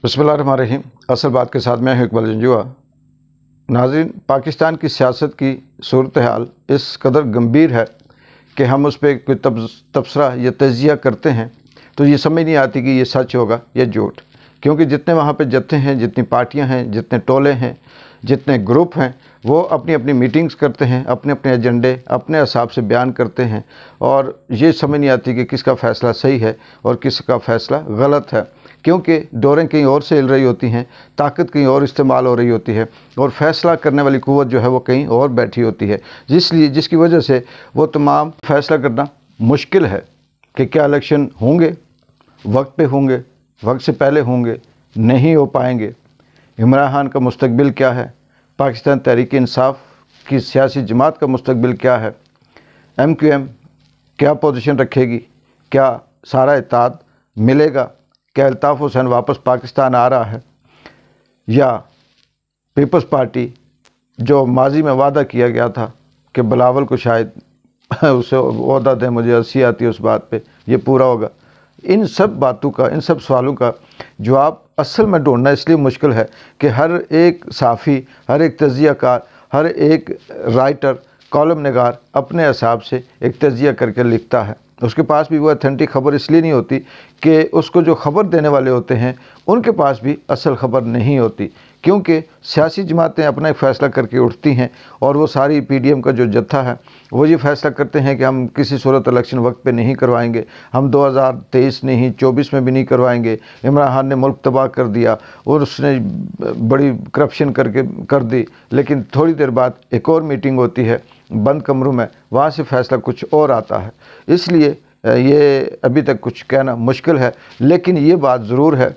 बिस्मिल्लाहिर्रहमानिर्रहीम। असल बात के साथ मैं हूं इकबाल जंजुआ। नाज़रीन, पाकिस्तान की सियासत की सूरत हाल इस कदर गंभीर है कि हम उस पर कोई तबसरा या तजिया करते हैं तो ये समझ नहीं आती कि ये सच होगा या झूठ, क्योंकि जितने वहाँ पे जत्थे हैं, जितनी पार्टियाँ हैं, जितने टोले हैं, जितने ग्रुप हैं, वो अपनी अपनी मीटिंग्स करते हैं, अपने अपने एजेंडे अपने हिसाब से बयान करते हैं और ये समझ नहीं आती कि किसका फ़ैसला सही है और किसका फ़ैसला गलत है, क्योंकि डोरें कहीं और से हिल रही होती हैं, ताकत कहीं और इस्तेमाल हो रही होती है और फ़ैसला करने वाली क़ुव्वत जो है वो कहीं और बैठी होती है, जिसकी वजह से वो तमाम फ़ैसला करना मुश्किल है कि क्या इलेक्शन होंगे, वक्त पे होंगे, वक्त से पहले होंगे, नहीं हो पाएंगे, इमरान खान का मुस्तकबिल क्या है, पाकिस्तान तहरीक इंसाफ की सियासी जमात का मुस्तकबिल क्या है, MQM क्या पोजीशन रखेगी, क्या सारा इत्तेहाद मिलेगा, क्या अल्ताफ़ हुसैन वापस पाकिस्तान आ रहा है, या पीपल्स पार्टी जो माजी में वादा किया गया था कि बिलावल को शायद उसे ओहदा दें, मुझे हंसी आती है उस बात पे, ये पूरा होगा। इन सब बातों का, इन सब सवालों का जवाब असल में ढूंढना इसलिए मुश्किल है कि हर एक साफ़ी, हर एक तजियाकार, हर एक राइटर, कॉलम निगार अपने हिसाब से एक तजिया करके लिखता है। उसके पास भी वो ऑथेंटिक ख़बर इसलिए नहीं होती कि उसको जो ख़बर देने वाले होते हैं उनके पास भी असल ख़बर नहीं होती, क्योंकि सियासी जमातें अपना एक फ़ैसला करके उठती हैं और वो सारी PDM का जो जत्था है वो ये फ़ैसला करते हैं कि हम किसी सूरत इलेक्शन वक्त पे नहीं करवाएंगे, हम 2023 नहीं 24 में भी नहीं करवाएंगे, इमरान खान ने मुल्क तबाह कर दिया और उसने बड़ी करप्शन करके कर दी, लेकिन थोड़ी देर बाद एक और मीटिंग होती है बंद कमरों में, वहाँ से फ़ैसला कुछ और आता है। इसलिए ये अभी तक कुछ कहना मुश्किल है, लेकिन ये बात ज़रूर है